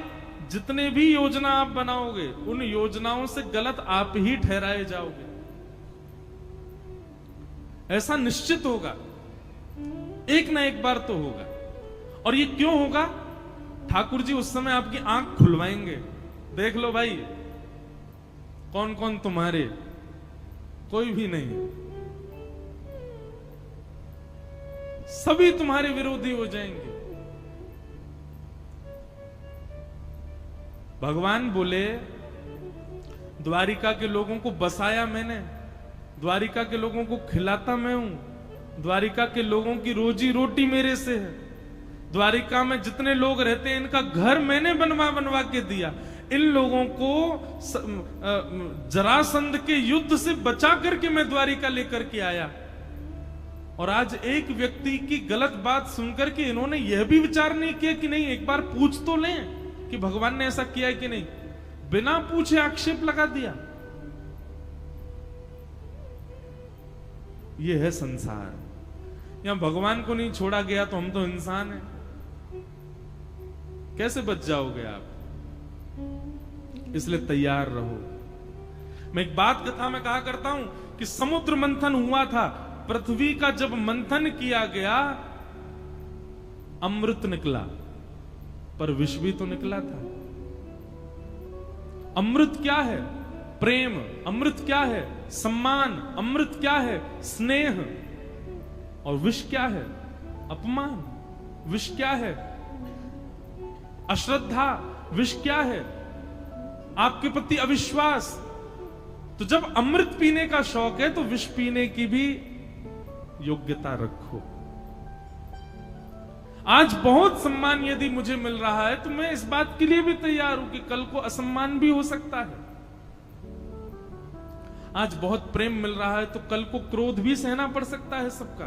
Speaker 1: जितने भी योजना आप बनाओगे उन योजनाओं से गलत आप ही ठहराए जाओगे, ऐसा निश्चित होगा, एक ना एक बार तो होगा। और ये क्यों होगा? ठाकुर जी उस समय आपकी आंख खुलवाएंगे, देख लो भाई कौन कौन तुम्हारे, कोई भी नहीं, सभी तुम्हारे विरोधी हो जाएंगे। भगवान बोले द्वारिका के लोगों को बसाया मैंने, द्वारिका के लोगों को खिलाता मैं हूं, द्वारिका के लोगों की रोजी रोटी मेरे से है, द्वारिका में जितने लोग रहते हैं इनका घर मैंने बनवा के दिया, इन लोगों को जरासंध के युद्ध से बचा करके मैं द्वारिका लेकर के आया। और आज एक व्यक्ति की गलत बात सुनकर के इन्होंने यह भी विचार नहीं किया कि नहीं एक बार पूछ तो लें कि भगवान ने ऐसा किया है कि नहीं, बिना पूछे आक्षेप लगा दिया। यह है संसार, यहां भगवान को नहीं छोड़ा गया तो हम तो इंसान हैं, कैसे बच जाओगे आप? इसलिए तैयार रहो। मैं एक बात कथा में कहा करता हूं कि समुद्र मंथन हुआ था, पृथ्वी का जब मंथन किया गया अमृत निकला, पर विष भी तो निकला था। अमृत क्या है? प्रेम। अमृत क्या है? सम्मान। अमृत क्या है? स्नेह। और विष क्या है? अपमान। विष क्या है? अश्रद्धा। विष क्या है? आपके प्रति अविश्वास। तो जब अमृत पीने का शौक है तो विष पीने की भी योग्यता रखो। आज बहुत सम्मान यदि मुझे मिल रहा है तो मैं इस बात के लिए भी तैयार हूं कि कल को असम्मान भी हो सकता है। आज बहुत प्रेम मिल रहा है तो कल को क्रोध भी सहना पड़ सकता है सबका,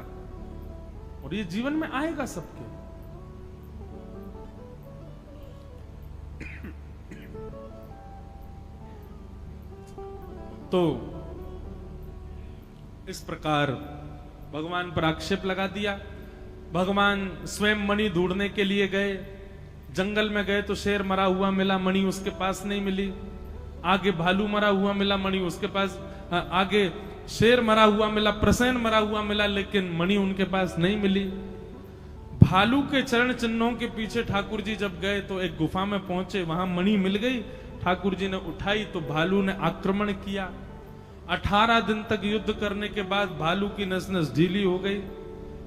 Speaker 1: और ये जीवन में आएगा सबके। तो इस प्रकार भगवान पर आक्षेप लगा दिया। भगवान स्वयं मणि ढूंढने के लिए गए, जंगल में गए तो शेर मरा हुआ मिला, मणि उसके पास नहीं मिली। आगे भालू मरा हुआ मिला, मणि उसके पास, आगे शेर मरा हुआ मिला, प्रसेन मरा हुआ मिला, लेकिन मणि उनके पास नहीं मिली। भालू के चरण चिन्हों के पीछे ठाकुर जी जब गए तो एक गुफा में पहुंचे, वहां मणि मिल गई। ठाकुर जी ने उठाई तो भालू ने आक्रमण किया। 18 दिन तक युद्ध करने के बाद भालू की नस नस ढीली हो गई।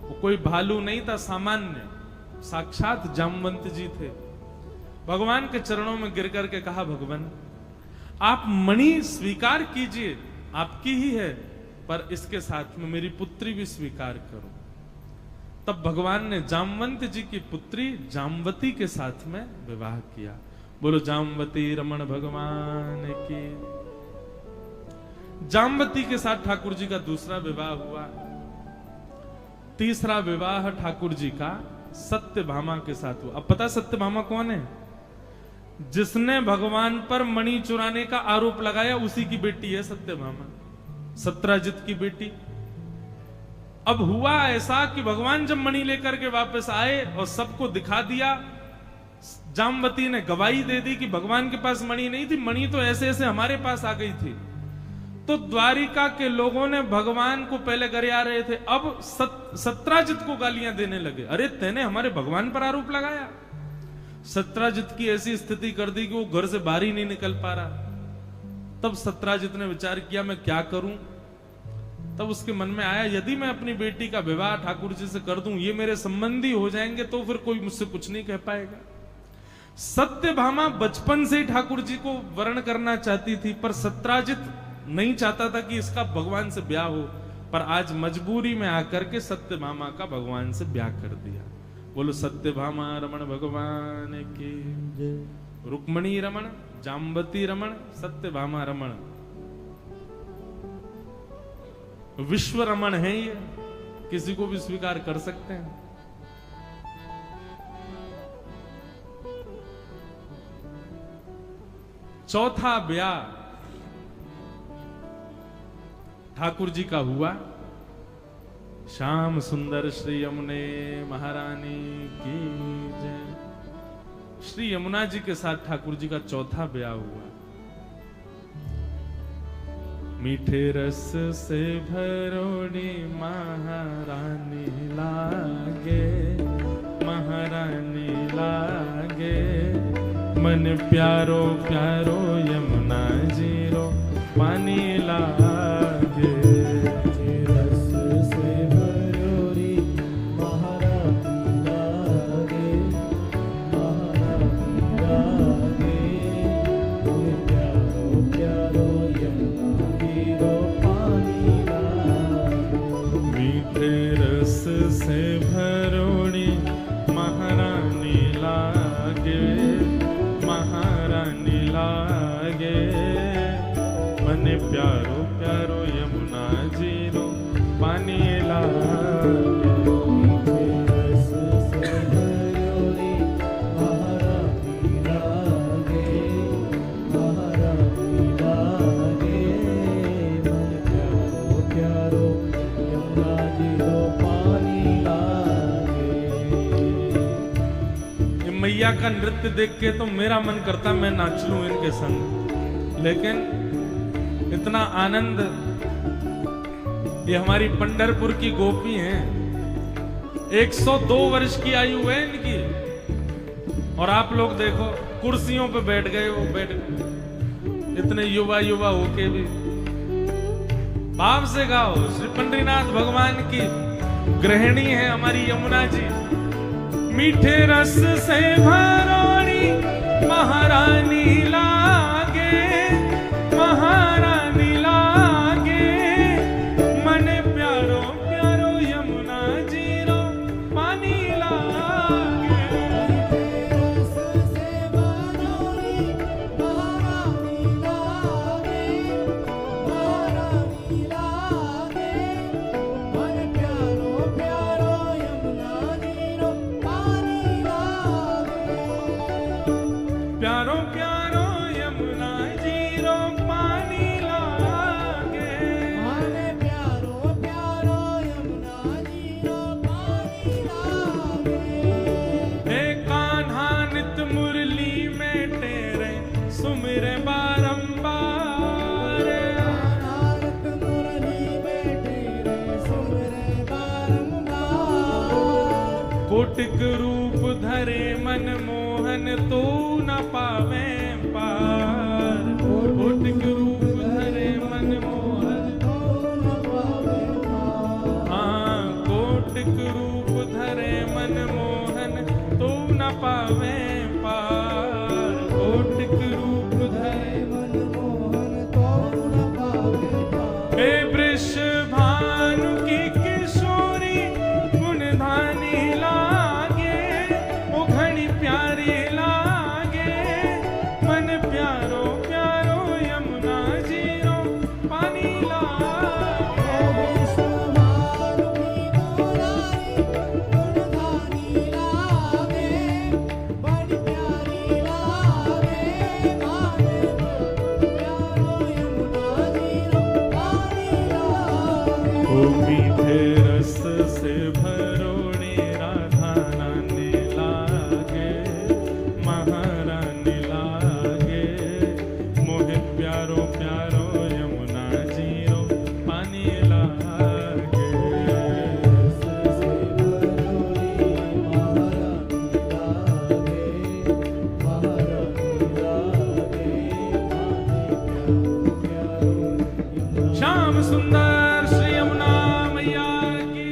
Speaker 1: वो कोई भालू नहीं था सामान्य, साक्षात जामवंत जी थे। भगवान के चरणों में गिर करके कहा, भगवान आप मणि स्वीकार कीजिए, आपकी ही है, पर इसके साथ में मेरी पुत्री भी स्वीकार करो। तब भगवान ने जामवंत जी की पुत्री जामवती के साथ में विवाह किया। बोलो जामवती रमण भगवान की। जामवती के साथ ठाकुर जी का दूसरा विवाह हुआ। तीसरा विवाह ठाकुर जी का सत्यभामा के साथ हुआ। अब पता सत्यभामा कौन है? जिसने भगवान पर मणि चुराने का आरोप लगाया उसी की बेटी है सत्यभामा, सत्राजित की बेटी। अब हुआ ऐसा कि भगवान जब मणि लेकर के वापस आए और सबको दिखा दिया जामवती ने गवाही दे दी कि भगवान के पास मणि नहीं थी, मणि तो ऐसे ऐसे हमारे पास आ गई थी। तो द्वारिका के लोगों ने भगवान को पहले गरिया रहे थे, अब सत्राजित को गालियां देने लगे। अरे तेने हमारे भगवान पर आरोप लगाया। सत्राजित की ऐसी स्थिति कर दी कि वो घर से बाहर ही नहीं निकल पा रहा। तब सत्राजित ने विचार किया मैं क्या करूं। तब उसके मन में आया यदि मैं अपनी बेटी का विवाह ठाकुर जी से कर दूं, ये मेरे संबंधी हो जाएंगे तो फिर कोई मुझसे कुछ नहीं कह पाएगा। सत्यभामा बचपन से ही ठाकुर जी को वर्ण करना चाहती थी, पर सत्राजित नहीं चाहता था कि इसका भगवान से ब्याह हो। पर आज मजबूरी में आकर के सत्यभामा का भगवान से ब्याह कर दिया। बोलो सत्यभामा रमण भगवान की, रुक्मणी रमण, जाम्बती रमण, सत्यभामा रमण, विश्व रमण है ये, किसी को भी स्वीकार कर सकते हैं। चौथा ब्याह ठाकुर जी का हुआ। श्याम सुंदर श्री यमुने महारानी की जय। श्री यमुना जी के साथ ठाकुर जी का चौथा ब्याह हुआ। मीठे रस से भरोड़ी महारानी लागे, महारानी लागे, मन प्यारो प्यारो यमुना जी रो पानी लागे।
Speaker 2: रस से भरोड़ी महारानी लागे, महारानी लागे, प्यारो प्यारो यमुना जी रो पानी लागे।
Speaker 1: मीठे रस से भरोड़ी महारानी लागे, महारानी लागे, मन प्यारो प्यारो यमुना जी रो पानी लागे।
Speaker 2: रस से भरोड़ी महारानी लागे, महारानी लागे, मन प्यारो प्यारो यमुना जी रो पानी लागे।
Speaker 1: ये मैया का नृत्य देख के तो मेरा मन करता मैं नाच लूं इनके संग, लेकिन इतना आनंद। ये हमारी पंढरपुर की गोपी हैं, 102 वर्ष की आयु है इनकी, और आप लोग देखो कुर्सियों पे बैठ गए, वो बैठ इतने युवा युवा होके भी। भाव से गाओ। श्री पंडरीनाथ भगवान की गृहिणी है हमारी यमुना जी। मीठे रस से भरोड़ी महारानी लागे, महारानी लागे, मन प्यारो प्यारो यमुना जी रो पानी लागे।
Speaker 2: रस से भरोड़ी महारानी लागे, महारानी लागे, मन प्यारो प्यारो यमुना जी रो पानी लागे।
Speaker 1: प्यारो प्यारो यमुना जी रो पानी लागे।
Speaker 2: मन प्यारो प्यारो यमुना जी रो पानी लागे।
Speaker 1: हे कान्हा नित मुरली में तेरे सुमिर बारंबार।
Speaker 2: नारद मुरली बैठे रे सुमरे बारंबार।
Speaker 1: कोटिक रूप धरे मन मोहन तो न पावे पार। कोटिक रूप धरे मन मोहन,
Speaker 2: तो न पावे पार।
Speaker 1: हाँ कोटिक रूप धरे मन मोहन तो न पावे पार। कोटिक रूप धरे
Speaker 2: मन मोहन तो न पावे पार।
Speaker 1: हे वृषभानु की किशोरी गुणधानी लागे, वो घड़ी प्यारी लागे, मन प्यारो प्यारो यमुना जी रो पानी लागे।
Speaker 2: विश्वभानु की दुलारी गुणधानी लागे, बड़ी प्यारी लागे, माने प्यारो यमुना जी रो पानी लागे।
Speaker 1: ओ मीठे रस से भरोड़ी राधा नानी लागे, सुंदर श्री यमुना मैया की।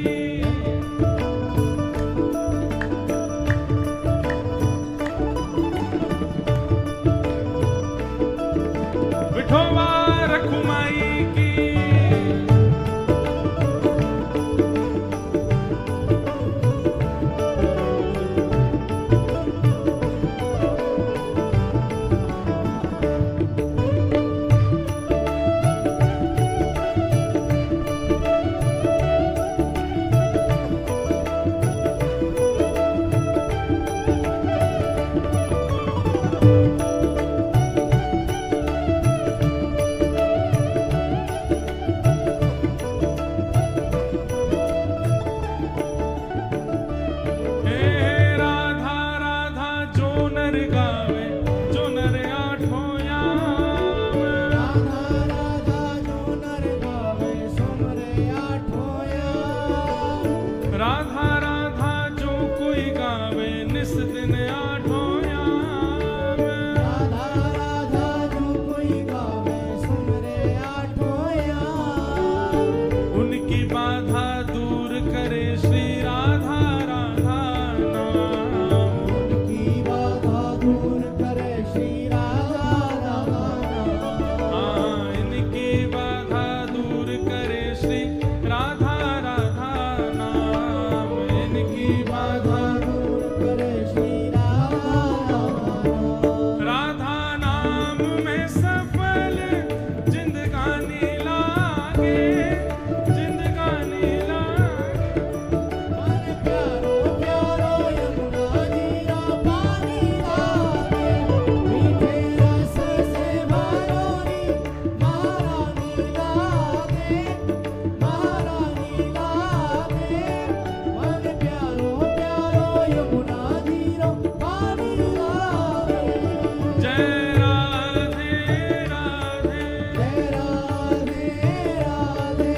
Speaker 1: विठोबा रखुमाई की। राधा राधा जो कोई गावे निस दिन आठों याम।
Speaker 2: राधा राधा जो कोई गावे सुमरे आठों याम।
Speaker 1: उनकी बाधा दूर करे श्री राधा राधा नाम।
Speaker 2: उनकी बाधा दूर करे श्री राधा राधा नाम।
Speaker 1: हाँ, इनकी बाधा दूर करे श्री राधा राधा नाम। इनकी बाधा
Speaker 2: दूर करे श्री राधा राधा।
Speaker 1: राधा नाम में सफल जिंदगानी लागे, जिंदगानी लागे।
Speaker 2: मन प्यारो प्यारो यमुना जीरा पानी लागे। मीठे रस से भरोरी महारानी लागे, महारानी लागे। मन प्यारो प्यारो यमुना जीरा पानी लागे।
Speaker 1: जय राधे राधे।
Speaker 2: जय राधे राधे।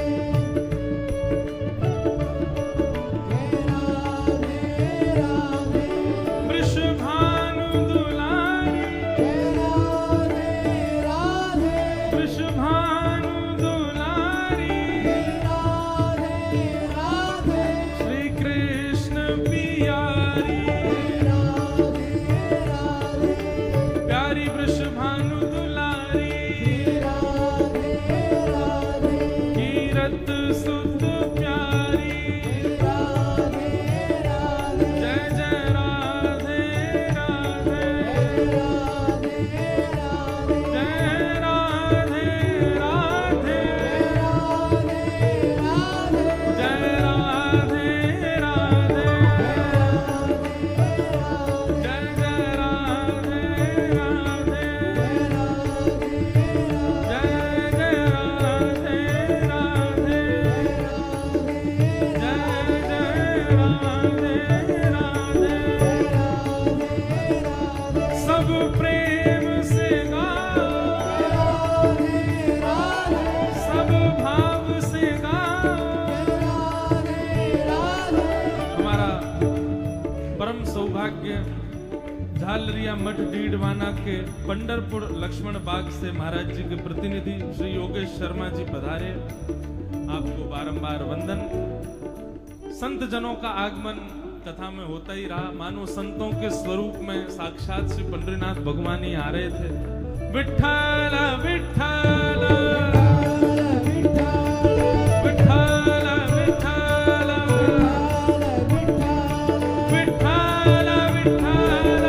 Speaker 2: जय राधे राधे।
Speaker 1: वृषभानु दुलारी,
Speaker 2: जय राधे राधे।
Speaker 1: वृषभानु दुलारी।
Speaker 2: जय राधे राधे।
Speaker 1: श्री कृष्ण पियारी,
Speaker 2: जय राधे राधे।
Speaker 1: प्यारी वृषभानु दुलारी।
Speaker 2: जय राधे राधे।
Speaker 1: कीरत सुत प्यारी।
Speaker 2: जय राधे राधे।
Speaker 1: जय जय राधे राधे।
Speaker 2: जय राधे राधे।
Speaker 1: जय राधे राधे।
Speaker 2: जय राधे राधे।
Speaker 1: जय राधे राधे। जय जय राधे राधे। जय जय राधे राधे। जय जय राधे राधे। सब प्रेम से गाओ, सब भाव से गाओ। हमारा परम सौभाग्य झालरिया मठ डीडवाना के पंडरपुर लक्ष्मण बाग से महाराज जी के प्रतिनिधि श्री योगेश शर्मा जी पधारे। आपको बारंबार वंदन। संत जनों का आगमन कथा में होता ही रहा, मानो संतों के स्वरूप में साक्षात श्री पंडरीनाथ भगवान ही आ रहे थे। विठ्ठल विठ्ठल विठ्ठल विठ्ठल विठ्ठल विठ्ठल विठ्ठल विठ्ठल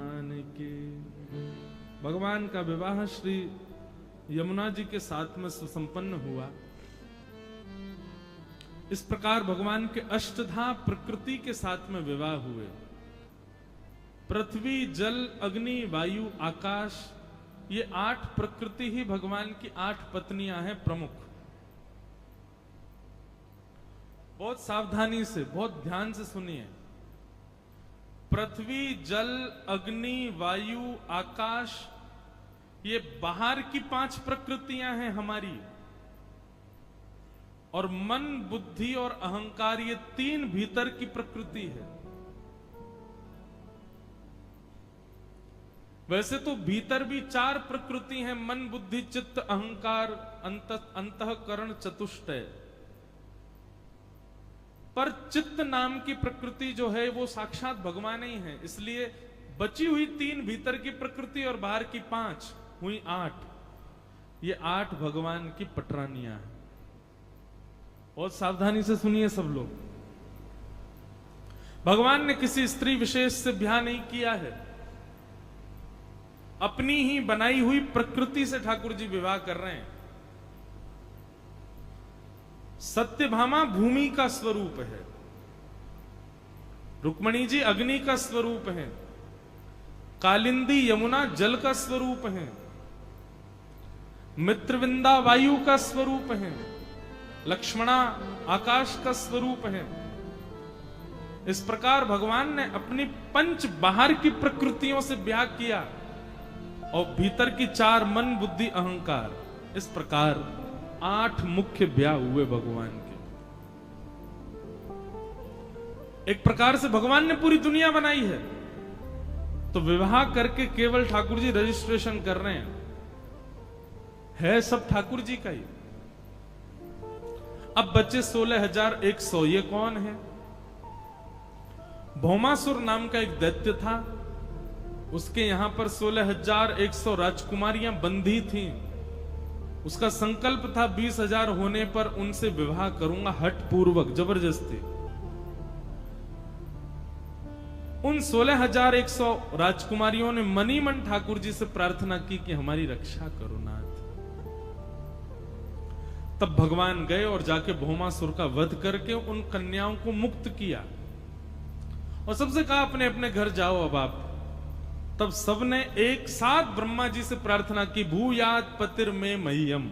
Speaker 1: भगवान के। भगवान का विवाह श्री यमुना जी के साथ में सुसंपन्न हुआ। इस प्रकार भगवान के अष्टधा प्रकृति के साथ में विवाह हुए। पृथ्वी, जल, अग्नि, वायु, आकाश, ये 8 प्रकृति ही भगवान की 8 पत्नियां हैं प्रमुख। बहुत सावधानी से, बहुत ध्यान से सुनिए। पृथ्वी, जल, अग्नि, वायु, आकाश, ये बाहर की 5 प्रकृतियां हैं हमारी, और मन, बुद्धि और अहंकार ये 3 भीतर की प्रकृति है। वैसे तो भीतर भी 4 प्रकृति हैं, मन, बुद्धि, चित्त, अहंकार, अंतःकरण, चतुष्टय। पर चित्त नाम की प्रकृति जो है वो साक्षात भगवान ही है। इसलिए बची हुई 3 भीतर की प्रकृति और बाहर की 5 हुई 8। ये 8 भगवान की पटरानियां हैं। बहुत सावधानी से सुनिए सब लोग। भगवान ने किसी स्त्री विशेष से ब्याह नहीं किया है। अपनी ही बनाई हुई प्रकृति से ठाकुर जी विवाह कर रहे हैं। सत्यभामा भूमि का स्वरूप है, रुक्मणी जी अग्नि का स्वरूप है, कालिंदी यमुना जल का स्वरूप है, मित्रविंदा वायु का स्वरूप है, लक्ष्मणा आकाश का स्वरूप है। इस प्रकार भगवान ने अपनी 5 बाहर की प्रकृतियों से ब्याह किया और भीतर की 4 मन, बुद्धि, अहंकार। इस प्रकार 8 मुख्य ब्याह हुए भगवान के। एक प्रकार से भगवान ने पूरी दुनिया बनाई है, तो विवाह करके केवल ठाकुर जी रजिस्ट्रेशन कर रहे हैं, है सब ठाकुर जी का ही। अब बचे 16,100। ये कौन है? भौमासुर नाम का एक दैत्य था, उसके यहां पर 16,100 राजकुमारियां बंधी थीं। उसका संकल्प था 20,000 होने पर उनसे विवाह करूंगा, हठ पूर्वक, जबरदस्ती। उन 16,100 राजकुमारियों ने मनी मन ठाकुर जी से प्रार्थना की कि हमारी रक्षा करो नाथ। तब भगवान गए और जाके भौमासुर का वध करके उन कन्याओं को मुक्त किया और सबसे कहा अपने अपने घर जाओ अब आप। तब सबने एक साथ ब्रह्मा जी से प्रार्थना की, भूयात पतिर में मह्यम।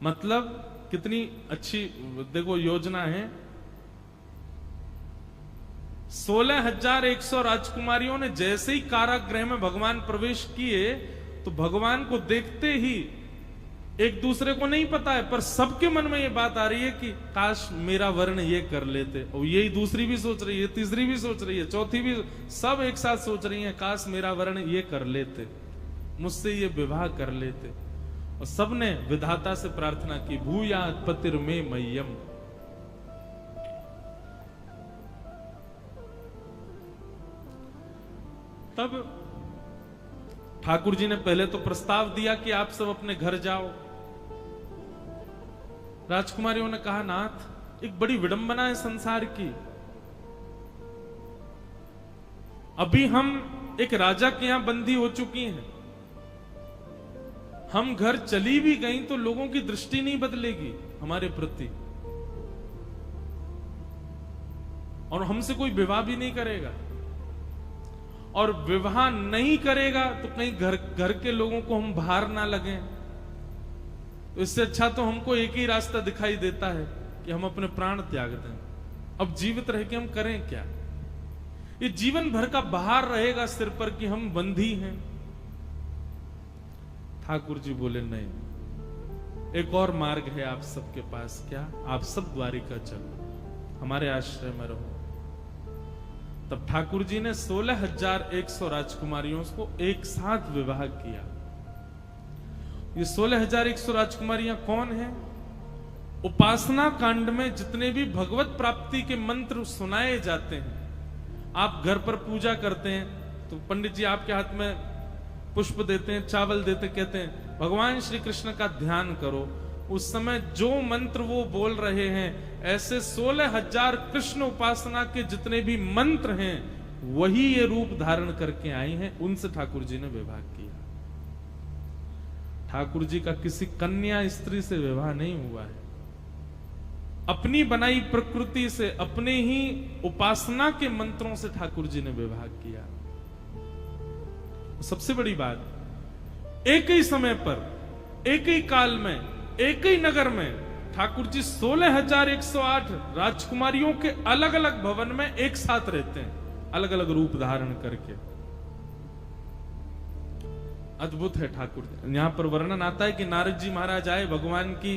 Speaker 1: मतलब कितनी अच्छी देखो योजना है। 16,100 राजकुमारियों ने जैसे ही कारागृह में भगवान प्रवेश किए तो भगवान को देखते ही, एक दूसरे को नहीं पता है पर सबके मन में ये बात आ रही है कि काश मेरा वर्ण ये कर लेते। और यही दूसरी भी सोच रही है, तीसरी भी सोच रही है, चौथी भी, सब एक साथ सोच रही है काश मेरा वर्ण ये कर लेते, मुझसे ये विवाह कर लेते। और सबने विधाता से प्रार्थना की, भूयात पतिर में मह्यम। तब ठाकुर जी ने पहले तो प्रस्ताव दिया कि आप सब अपने घर जाओ। राजकुमारियों ने कहा, नाथ एक बड़ी विडंबना है संसार की। अभी हम एक राजा के यहां बंदी हो चुकी हैं, हम घर चली भी गई तो लोगों की दृष्टि नहीं बदलेगी हमारे प्रति, और हमसे कोई विवाह भी नहीं करेगा। और विवाह नहीं करेगा तो कहीं घर के लोगों को हम भार ना लगे। तो इससे अच्छा तो हमको एक ही रास्ता दिखाई देता है कि हम अपने प्राण त्याग दें। अब जीवित रह के हम करें क्या? ये जीवन भर का भार रहेगा सिर पर कि हम बंधी हैं। ठाकुर जी बोले, नहीं, एक और मार्ग है आप सबके पास। क्या? आप सब द्वारिका चलो, हमारे आश्रय में रहो। तब ठाकुर जी ने 16,100 राजकुमारियों को एक साथ विवाह किया। ये 16,100 राजकुमारियां कौन हैं? उपासना कांड में जितने भी भगवत प्राप्ति के मंत्र सुनाए जाते हैं, आप घर पर पूजा करते हैं तो पंडित जी आपके हाथ में पुष्प देते हैं, चावल देते, कहते हैं भगवान श्री कृष्ण का ध्यान करो। उस समय जो मंत्र वो बोल रहे हैं, ऐसे 16,000 कृष्ण उपासना के जितने भी मंत्र हैं वही ये रूप धारण करके आई हैं, उनसे ठाकुर जी ने विवाह किया। ठाकुर जी का किसी कन्या स्त्री से विवाह नहीं हुआ है। अपनी बनाई प्रकृति से, अपने ही उपासना के मंत्रों से ठाकुर जी ने विवाह किया। सबसे बड़ी बात, एक ही समय पर, एक ही काल में, एक ही नगर में ठाकुर जी 16,108 राजकुमारियों के अलग अलग भवन में एक साथ रहते हैं, अलग अलग रूप धारण करके। अद्भुत है ठाकुर जी। यहां पर वर्णन आता है कि नारद जी महाराज आए भगवान की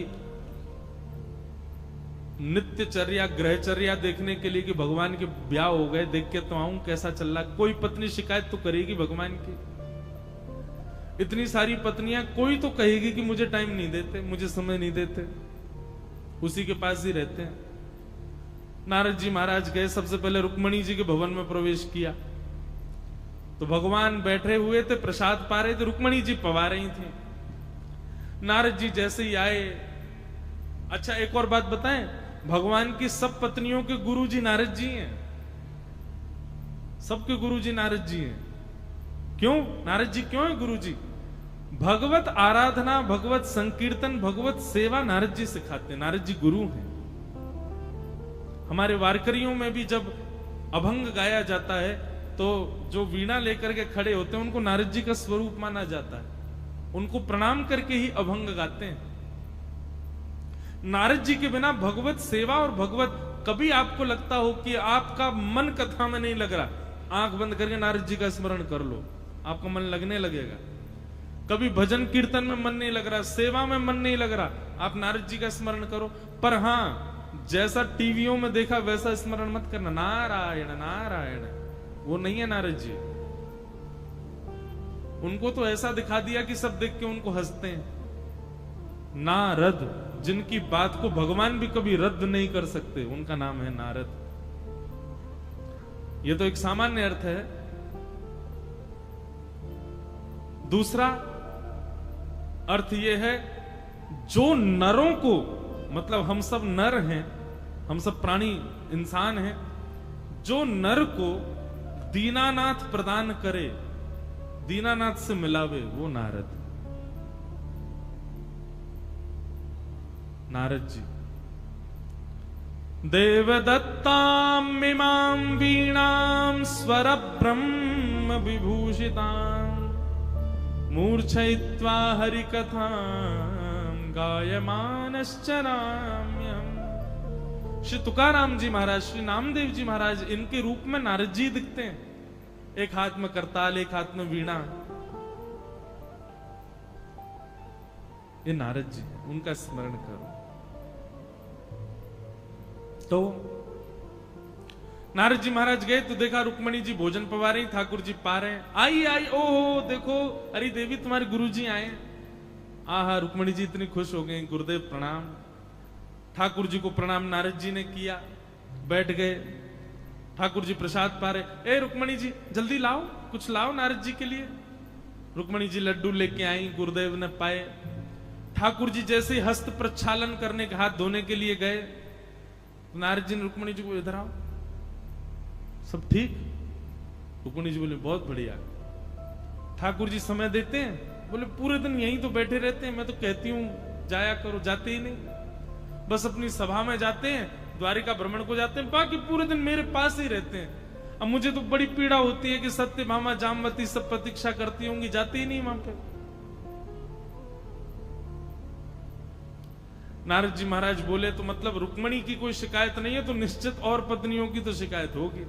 Speaker 1: नित्यचर्या, ग्रहचर्या देखने के लिए कि भगवान के ब्याह हो गए, देख के तो आऊं कैसा चल रहा। कोई पत्नी शिकायत तो करेगी भगवान की, इतनी सारी पत्नियां, कोई तो कहेगी कि मुझे टाइम नहीं देते, मुझे समय नहीं देते, उसी के पास ही रहते हैं। नारद जी महाराज गए, सबसे पहले रुक्मणी जी के भवन में प्रवेश किया तो भगवान बैठे हुए थे, प्रसाद पा रहे थे, रुक्मणी जी पवा रही थी। नारद जी जैसे ही आए, अच्छा एक और बात बताएं, भगवान की सब पत्नियों के गुरु जी नारद जी हैं, सबके गुरु जी नारद जी हैं। क्यों नारद जी क्यों है गुरु जी? भगवत आराधना, भगवत संकीर्तन, भगवत सेवा नारद जी सिखाते हैं, नारद जी गुरु हैं। हमारे वारकरियों में भी जब अभंग गाया जाता है तो जो वीणा लेकर के खड़े होते हैं उनको नारद जी का स्वरूप माना जाता है, उनको प्रणाम करके ही अभंग गाते हैं। नारद जी के बिना भगवत सेवा और भगवत, कभी आपको लगता हो कि आपका मन कथा में नहीं लग रहा, आंख बंद करके नारद जी का स्मरण कर लो, आपका मन लगने लगेगा। कभी भजन कीर्तन में मन नहीं लग रहा, सेवा में मन नहीं लग रहा, आप नारद जी का स्मरण करो। पर हां, जैसा टीवियों में देखा वैसा स्मरण मत करना, नारायण नारायण, वो नहीं है नारद जी। उनको तो ऐसा दिखा दिया कि सब देख के उनको हंसते हैं। नारद, जिनकी बात को भगवान भी कभी रद्द नहीं कर सकते, उनका नाम है नारद। यह तो एक सामान्य अर्थ है। दूसरा अर्थ यह है, जो नरों को, मतलब हम सब नर हैं, हम सब प्राणी इंसान हैं, जो नर को दीनानाथ प्रदान करे, दीनानाथ से मिलावे, वो नारद। नारद जी देवदत्ताम इमाम वीणाम स्वर ब्रह्म विभूषिताम मूर्छयित्वा हरिकथां गायमानश्चराम्यहम्। श्री तुकाराम जी महाराज, श्री नामदेव जी महाराज, इनके रूप में नारद जी दिखते हैं। एक हाथ में करताल, एक हाथ में वीणा, ये नारद जी हैं, उनका स्मरण करो। तो नारद जी महाराज गए तो देखा रुक्मणी जी भोजन पवा रही, ठाकुर जी पा रहे हैं। आई आई, ओहो देखो, अरे देवी तुम्हारे गुरु जी आए। आहा, रुक्मणी जी इतनी खुश हो गई, गुरुदेव प्रणाम। ठाकुर जी को प्रणाम नारद जी ने किया, बैठ गए। ठाकुर जी प्रसाद पा रहे, ए रुक्मणी जी जल्दी लाओ, कुछ लाओ नारद जी के लिए। रुक्मणी जी लड्डू लेके आई, गुरुदेव ने पाए। ठाकुर जी जैसे ही हस्त प्रक्षालन करने के, हाथ धोने के लिए गए, नारद जी ने रुक्मणी जी को, इधर आओ, सब ठीक? रुक्मणी जी बोले बहुत बढ़िया। ठाकुर जी समय देते हैं? बोले पूरे दिन यहीं तो बैठे रहते हैं, मैं तो कहती हूं जाया करो, जाते ही नहीं, बस अपनी सभा में जाते हैं, द्वारिका भ्रमण को जाते हैं, बाकी पूरे दिन मेरे पास ही रहते हैं। अब मुझे तो बड़ी पीड़ा होती है कि सत्यभामा जामवती सब प्रतीक्षा करती होंगी, जाते ही नहीं वहां पे। नारद जी महाराज बोले तो मतलब रुक्मणी की कोई शिकायत नहीं है तो निश्चित और पत्नियों की तो शिकायत होगी।